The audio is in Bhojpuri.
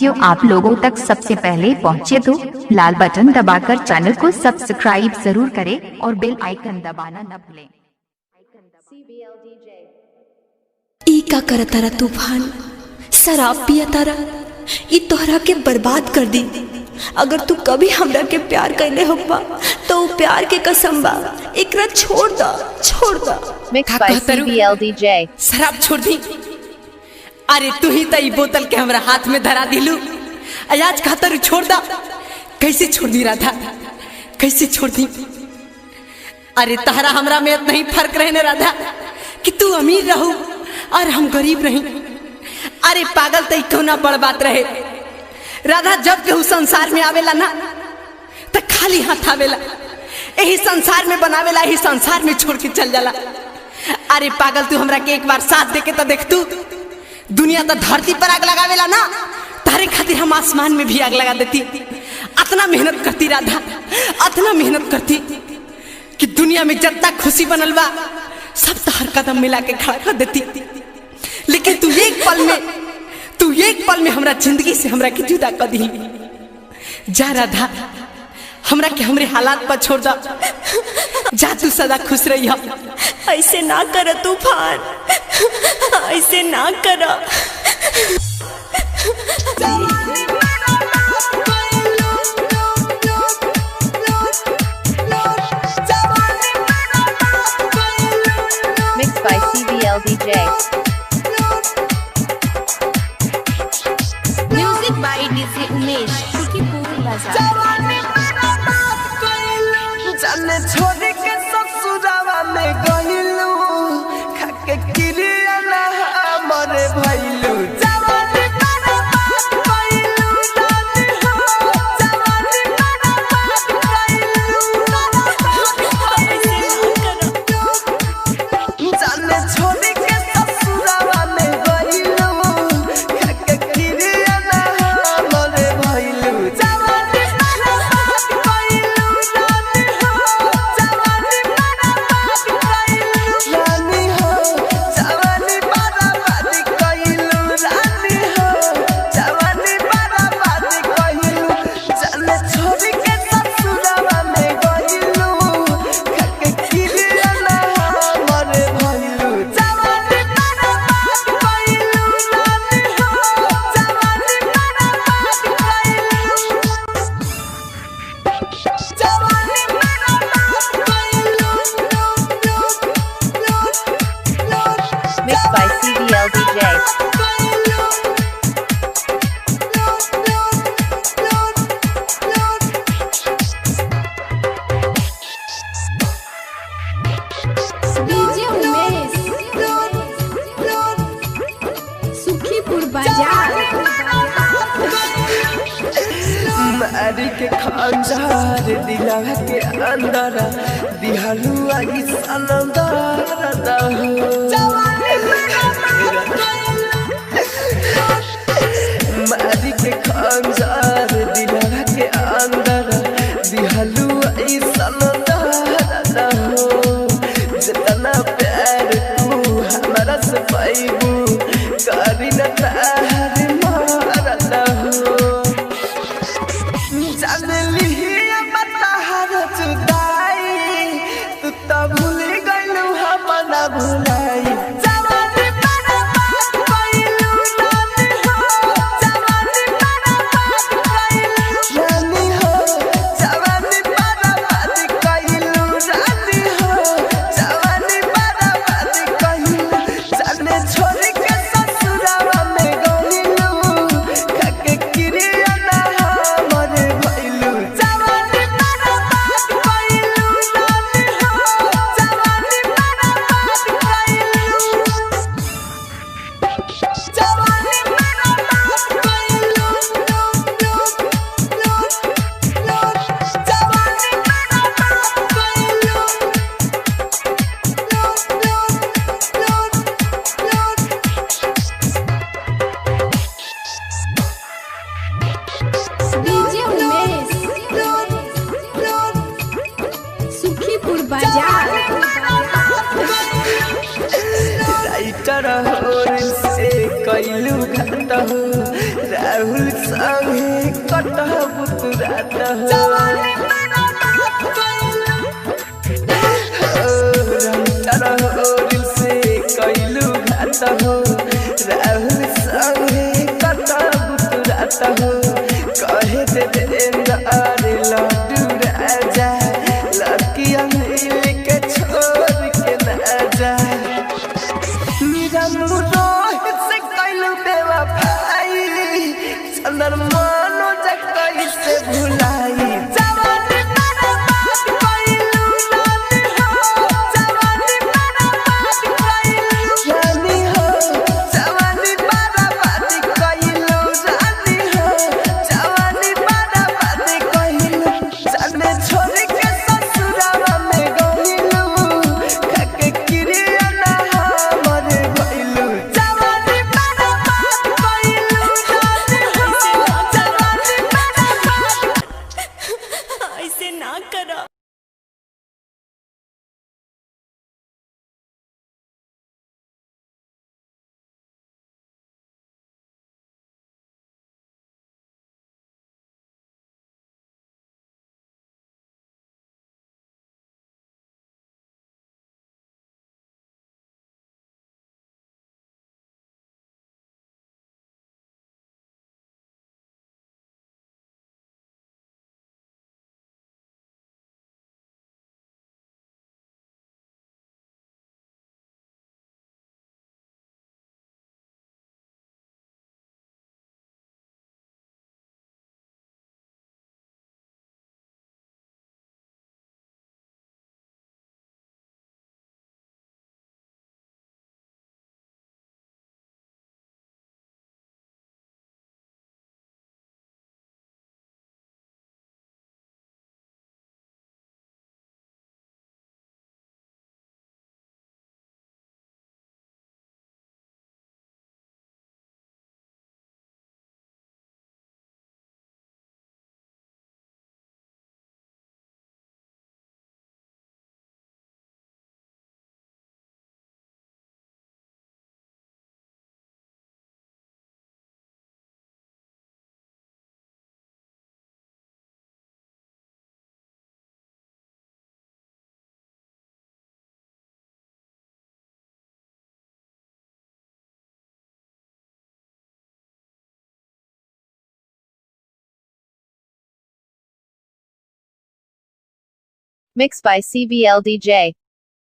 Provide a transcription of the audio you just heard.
वीडियो आप लोगों तक सबसे पहले पहुंचे तो लाल बटन दबाकर चैनल को सब्सक्राइब जरूर करें और बेल आइकन दबाना न भूलें। ई का करतारा तूफान शराब पिया तारा ई तोहरा के बर्बाद कर दी। अगर तू कभी हमरा के प्यार कैले होबा तो वो प्यार के कसम बा एकरा छोड़ दा Mixed by CBLDJ। शराब छोड़ दी। अरे तू ही तो बोतल के हमरा हाथ में धरा दिलू। आज कहतर छोड़ दा। कैसे छोड़ दी राधा, कैसे छोड़ दी। अरे तहरा हमरा में इतना ही फर्क रहने राधा कि तू अमीर रहू और हम गरीब रही। अरे पागल तई क्यों ना बड़ बात रहे राधा। जब केहू संसार में आवेला ना तो खाली हाथ आवेला, यही संसार में बनावेला, यही संसार में छोड़ के चल जाला। अरे पागल तू हमरा के एक बार साथ दे के तो देख तू। दुनिया तो धरती पर आग लगावेला ना, तारे खातिर हम आसमान में भी आग लगा देती। इतना मेहनत करती राधा, इतना मेहनत करती कि दुनिया में जितना खुशी बनल बा सब तो हर कदम मिला के खड़ा कर देती। लेकिन तू एक पल में हमरा जिंदगी से हमरा के जुदा कर दी। जा राधा, हमरा के हमरे हालात पर छोड़ दा। जा तू सदा खुश रही हो। ऐसे ना कर तूफान, ऐसे ना कर। Mixed by CBLDJ। Music by DJ Umesh, Sukhipur बाजार। जाने छोड़ के ससुरावा में गइलू, खाके किरिया ना हमरे भइलू। जवानी बर्बाद कइलू जानी हो, जवानी बर्बाद कइलू। जाने छोड़ के ससुरावा में गइलू, खाके किरिया ना हमरे भइलू। जवानी बर्बाद कइलू जानी हो, जवानी बर्बाद कइलू। रानी हो, जवानी बर्बाद कइलू। रानी हो, जवानी बर्बाद कइलू। जाने छोड़ के ससुरावा में गइलू, खाके किरिया ना हमरे भइलू। जवानी बर्बाद कइलू रानी हो, जवानी बर्बाद कइलू। जवानी बर्बाद कइलू। Mixed by CBLDJ। DJ Umesh, Sukhipur बाजार। मारी के खंजार दिलवा के अंदर दिहलू आई सनंदर दहू। मारी के खंजार दिलवा के अंदर दिहलू आई सनंदर दहू। जितना प्यार तू हमरा से पाइबू करी न तार मार दहू। जानली बताहर जुदाई, तू तो भूल गइलू हम ना भुलाई। जवानी बर्बाद कइलू रानी हो, जवानी बर्बाद कइलू। रानी हो, जवानी बर्बाद कइलू। रानी हो, जवानी बर्बाद कइलू। जाने छोड़ के ससुरावा में गइलू, खाके किरिया ना हमरे भइलू। जवानी बर्बाद कइलू रानी हो, जवानी बर्बाद कइलू। जवानी बर्बाद कइलू। जवानी बर्बाद कइलू। डीजे उमेश, सुखीपुर बाजार। राइटर हो से कइलू घाट हो, राहुल संगे कटब तू रात हो जवानी मेरा बात कैलू दिल से कैलू घात हो राहुल संगे कटब तू रात हो कहे दे अरे लड्डू राजा लड़कियां मिल के छोड़ के ना जा मेरा रोहित से कैलू बेवफाई चंदन मानो जगई से भुलाई जवानी मेरा बात कैलू रानी हो जवानी मेरा बात कैलू रानी हो जवानी मेरा बात कैलू रानी हो जवानी मेरा बात कैलू जाने छोड़ के ससुरावा में गइलू खाके क्रिया ना हमर गइलू जवानी मेरा बात कैलू रानी हो जवानी मेरा बात ऐसे ना करा। Mixed by CBL DJ.